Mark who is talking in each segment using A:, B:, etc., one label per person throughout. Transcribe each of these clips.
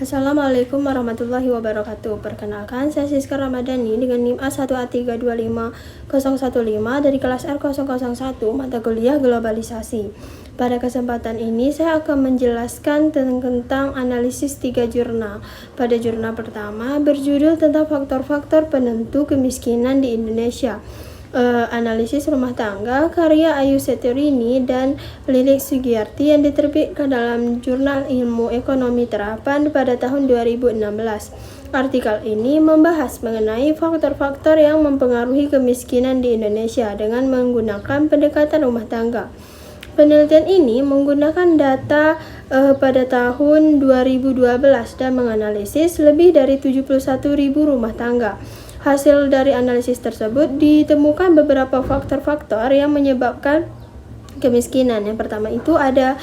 A: Assalamualaikum warahmatullahi wabarakatuh. Perkenalkan, saya Siska Ramadhani dengan NIM A1A325015 dari kelas R001 mata kuliah globalisasi. Pada kesempatan ini saya akan menjelaskan tentang analisis 3 jurnal. Pada jurnal pertama berjudul tentang faktor-faktor penentu kemiskinan di Indonesia. Analisis rumah tangga karya Ayu Setiorini dan Lilik Sugiyarti yang diterbitkan dalam Jurnal Ilmu Ekonomi Terapan pada tahun 2016. Artikel ini membahas mengenai faktor-faktor yang mempengaruhi kemiskinan di Indonesia dengan menggunakan pendekatan rumah tangga. Penelitian ini menggunakan data pada tahun 2012 dan menganalisis lebih dari 71.000 rumah tangga. Hasil dari analisis tersebut ditemukan beberapa faktor-faktor yang menyebabkan kemiskinan. Yang pertama itu ada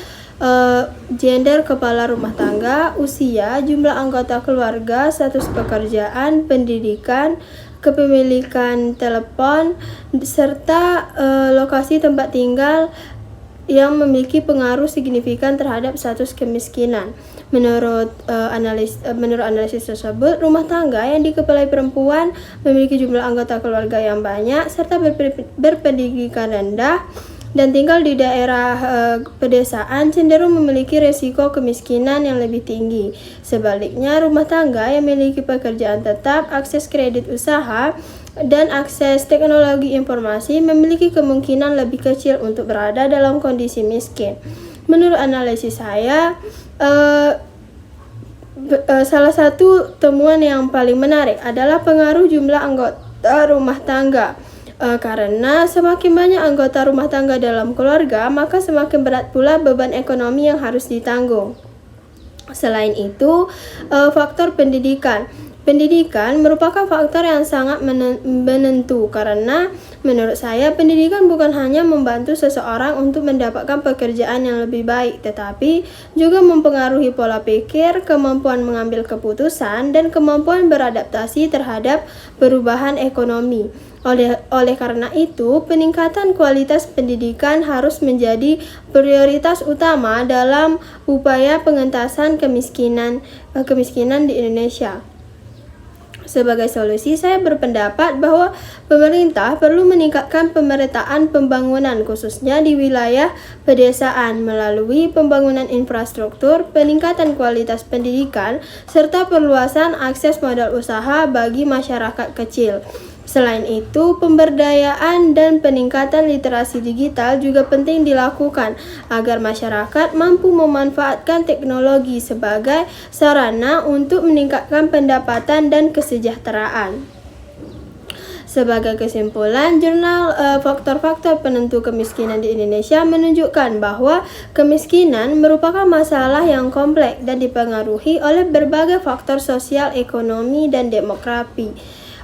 A: gender kepala rumah tangga, usia, jumlah anggota keluarga, status pekerjaan, pendidikan, kepemilikan telepon, serta lokasi tempat tinggal yang memiliki pengaruh signifikan terhadap status kemiskinan. Menurut analisis tersebut, rumah tangga yang dikepalai perempuan memiliki jumlah anggota keluarga yang banyak serta berpendidikan rendah dan tinggal di daerah pedesaan cenderung memiliki risiko kemiskinan yang lebih tinggi. Sebaliknya, rumah tangga yang memiliki pekerjaan tetap, akses kredit usaha, dan akses teknologi informasi memiliki kemungkinan lebih kecil untuk berada dalam kondisi miskin. Menurut analisis saya, salah satu temuan yang paling menarik adalah pengaruh jumlah anggota rumah tangga. Karena semakin banyak anggota rumah tangga dalam keluarga, maka semakin berat pula beban ekonomi yang harus ditanggung. Selain itu, faktor pendidikan. Pendidikan merupakan faktor yang sangat menentu karena menurut saya pendidikan bukan hanya membantu seseorang untuk mendapatkan pekerjaan yang lebih baik, tetapi juga mempengaruhi pola pikir, kemampuan mengambil keputusan, dan kemampuan beradaptasi terhadap perubahan ekonomi. Oleh karena itu, peningkatan kualitas pendidikan harus menjadi prioritas utama dalam upaya pengentasan kemiskinan di Indonesia. Sebagai solusi, saya berpendapat bahwa pemerintah perlu meningkatkan pemerataan pembangunan khususnya di wilayah pedesaan melalui pembangunan infrastruktur, peningkatan kualitas pendidikan, serta perluasan akses modal usaha bagi masyarakat kecil. Selain itu, pemberdayaan dan peningkatan literasi digital juga penting dilakukan agar masyarakat mampu memanfaatkan teknologi sebagai sarana untuk meningkatkan pendapatan dan kesejahteraan. Sebagai kesimpulan, jurnal faktor-faktor penentu kemiskinan di Indonesia menunjukkan bahwa kemiskinan merupakan masalah yang kompleks dan dipengaruhi oleh berbagai faktor sosial, ekonomi, dan demografi.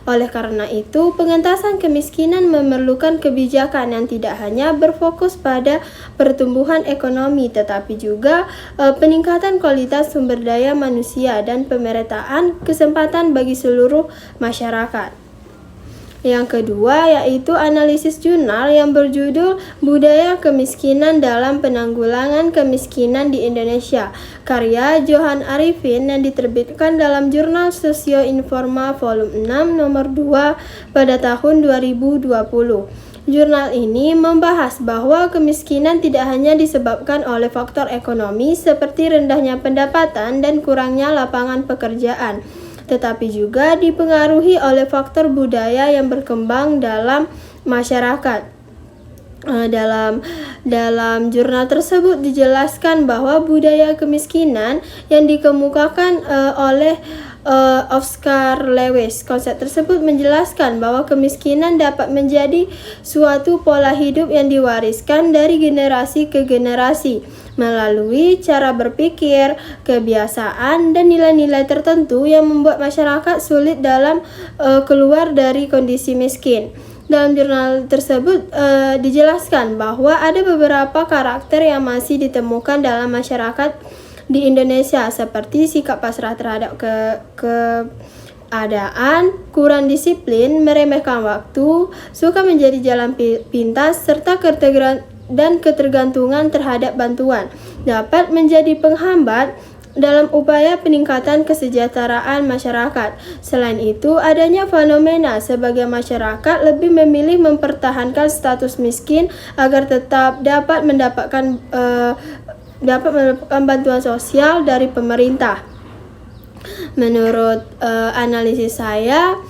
A: Oleh karena itu, pengentasan kemiskinan memerlukan kebijakan yang tidak hanya berfokus pada pertumbuhan ekonomi, tetapi juga peningkatan kualitas sumber daya manusia dan pemerataan kesempatan bagi seluruh masyarakat. Yang kedua yaitu analisis jurnal yang berjudul Budaya Kemiskinan dalam Penanggulangan Kemiskinan di Indonesia, karya Johan Arifin yang diterbitkan dalam Jurnal Sosio-Informa Volume 6 nomor 2 pada tahun 2020. Jurnal ini membahas bahwa kemiskinan tidak hanya disebabkan oleh faktor ekonomi seperti rendahnya pendapatan dan kurangnya lapangan pekerjaan, tetapi juga dipengaruhi oleh faktor budaya yang berkembang dalam masyarakat. Dalam jurnal tersebut dijelaskan bahwa budaya kemiskinan yang dikemukakan oleh Oscar Lewis. Konsep tersebut menjelaskan bahwa kemiskinan dapat menjadi suatu pola hidup yang diwariskan dari generasi ke generasi melalui cara berpikir, kebiasaan, dan nilai-nilai tertentu yang membuat masyarakat sulit dalam keluar dari kondisi miskin. Dalam jurnal tersebut dijelaskan bahwa ada beberapa karakter yang masih ditemukan dalam masyarakat di Indonesia seperti sikap pasrah terhadap keadaan, kurang disiplin, meremehkan waktu, suka menjadi jalan pintas, serta ketergantungan terhadap bantuan dapat menjadi penghambat dalam upaya peningkatan kesejahteraan masyarakat. Selain itu, adanya fenomena sebagai masyarakat lebih memilih mempertahankan status miskin agar tetap dapat mendapatkan bantuan sosial dari pemerintah. Menurut analisis saya,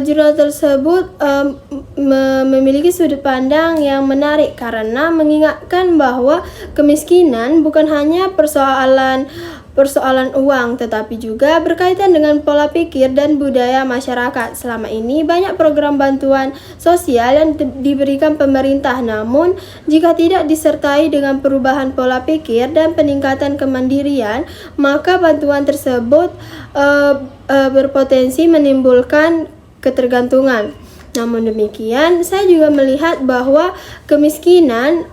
A: jurnal tersebut memiliki sudut pandang yang menarik karena mengingatkan bahwa kemiskinan bukan hanya persoalan uang, tetapi juga berkaitan dengan pola pikir dan budaya masyarakat. Selama ini banyak program bantuan sosial yang diberikan pemerintah, namun jika tidak disertai dengan perubahan pola pikir dan peningkatan kemandirian, maka bantuan tersebut berpotensi menimbulkan ketergantungan. Namun demikian, saya juga melihat bahwa kemiskinan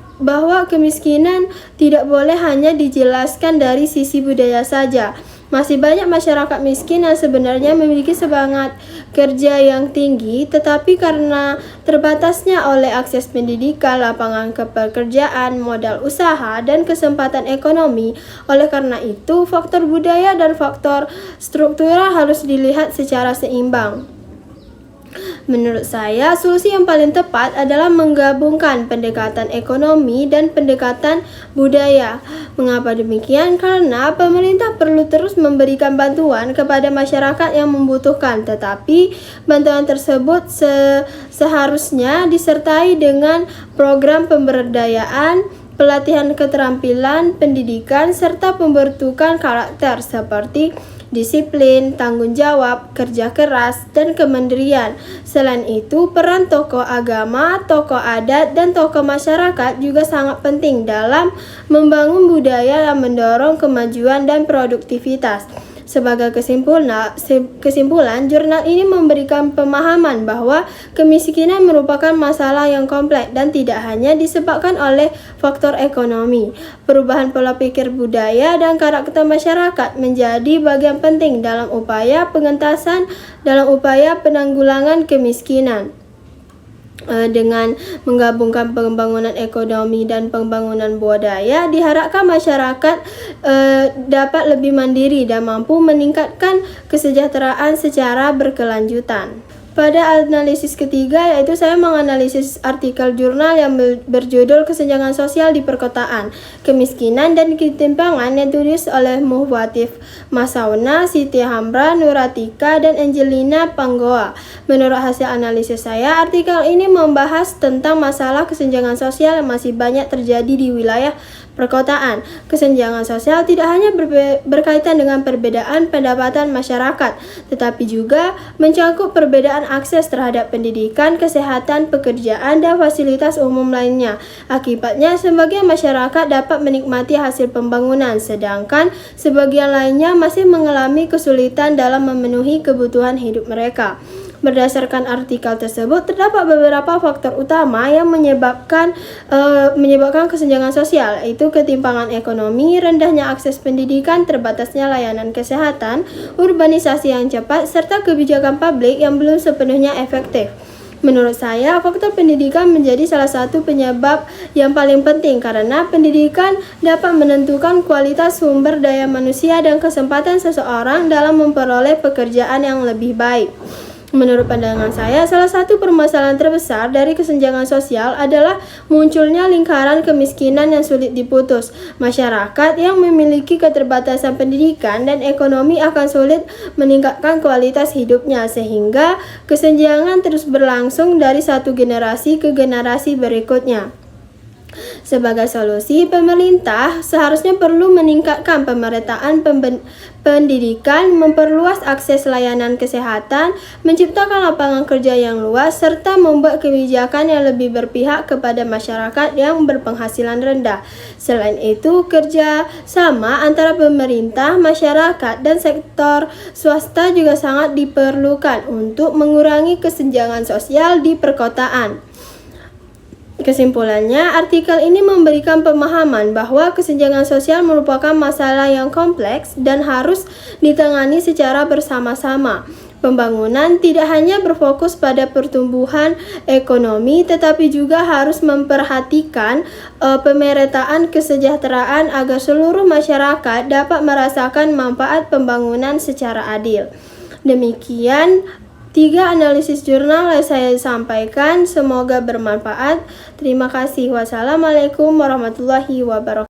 A: tidak boleh hanya dijelaskan dari sisi budaya saja. Masih banyak masyarakat miskin yang sebenarnya memiliki semangat kerja yang tinggi, tetapi karena terbatasnya oleh akses pendidikan, lapangan pekerjaan, modal usaha, dan kesempatan ekonomi. Oleh karena itu, faktor budaya dan faktor struktural harus dilihat secara seimbang. Menurut saya, solusi yang paling tepat adalah menggabungkan pendekatan ekonomi dan pendekatan budaya. Mengapa demikian? Karena pemerintah perlu terus memberikan bantuan kepada masyarakat yang membutuhkan, tetapi bantuan tersebut seharusnya disertai dengan program pemberdayaan, pelatihan keterampilan, pendidikan, serta pembentukan karakter seperti disiplin, tanggung jawab, kerja keras, dan kemandirian. Selain itu, peran tokoh agama, tokoh adat, dan tokoh masyarakat juga sangat penting dalam membangun budaya yang mendorong kemajuan dan produktivitas. Sebagai kesimpulan, jurnal ini memberikan pemahaman bahwa kemiskinan merupakan masalah yang kompleks dan tidak hanya disebabkan oleh faktor ekonomi. Perubahan pola pikir budaya dan karakter masyarakat menjadi bagian penting dalam upaya penanggulangan kemiskinan. Dengan menggabungkan pembangunan ekonomi dan pembangunan budaya, diharapkan masyarakat dapat lebih mandiri dan mampu meningkatkan kesejahteraan secara berkelanjutan. Pada analisis ketiga, yaitu saya menganalisis artikel jurnal yang berjudul Kesenjangan Sosial di Perkotaan, Kemiskinan dan Ketimpangan yang ditulis oleh Muhwatif Masauna, Siti Hamra, Nuratika, dan Angelina Panggoa. Menurut hasil analisis saya, artikel ini membahas tentang masalah kesenjangan sosial yang masih banyak terjadi di wilayah perkotaan. Kesenjangan sosial tidak hanya berkaitan dengan perbedaan pendapatan masyarakat, tetapi juga mencangkup perbedaan akses terhadap pendidikan, kesehatan, pekerjaan, dan fasilitas umum lainnya. Akibatnya, sebagian masyarakat dapat menikmati hasil pembangunan, sedangkan sebagian lainnya masih mengalami kesulitan dalam memenuhi kebutuhan hidup mereka. Berdasarkan artikel tersebut, terdapat beberapa faktor utama yang menyebabkan kesenjangan sosial, yaitu ketimpangan ekonomi, rendahnya akses pendidikan, terbatasnya layanan kesehatan, urbanisasi yang cepat, serta kebijakan publik yang belum sepenuhnya efektif. Menurut saya, faktor pendidikan menjadi salah satu penyebab yang paling penting karena pendidikan dapat menentukan kualitas sumber daya manusia dan kesempatan seseorang dalam memperoleh pekerjaan yang lebih baik. Menurut pandangan saya, salah satu permasalahan terbesar dari kesenjangan sosial adalah munculnya lingkaran kemiskinan yang sulit diputus. Masyarakat yang memiliki keterbatasan pendidikan dan ekonomi akan sulit meningkatkan kualitas hidupnya, sehingga kesenjangan terus berlangsung dari satu generasi ke generasi berikutnya. Sebagai solusi, pemerintah seharusnya perlu meningkatkan pemerataan pendidikan, memperluas akses layanan kesehatan, menciptakan lapangan kerja yang luas, serta membuat kebijakan yang lebih berpihak kepada masyarakat yang berpenghasilan rendah. Selain itu, kerja sama antara pemerintah, masyarakat, dan sektor swasta juga sangat diperlukan untuk mengurangi kesenjangan sosial di perkotaan. Kesimpulannya, artikel ini memberikan pemahaman bahwa kesenjangan sosial merupakan masalah yang kompleks dan harus ditangani secara bersama-sama. Pembangunan tidak hanya berfokus pada pertumbuhan ekonomi, tetapi juga harus memperhatikan pemerataan kesejahteraan agar seluruh masyarakat dapat merasakan manfaat pembangunan secara adil. Demikian 3 analisis jurnal yang saya sampaikan, semoga bermanfaat. Terima kasih. Wassalamualaikum warahmatullahi wabarakatuh.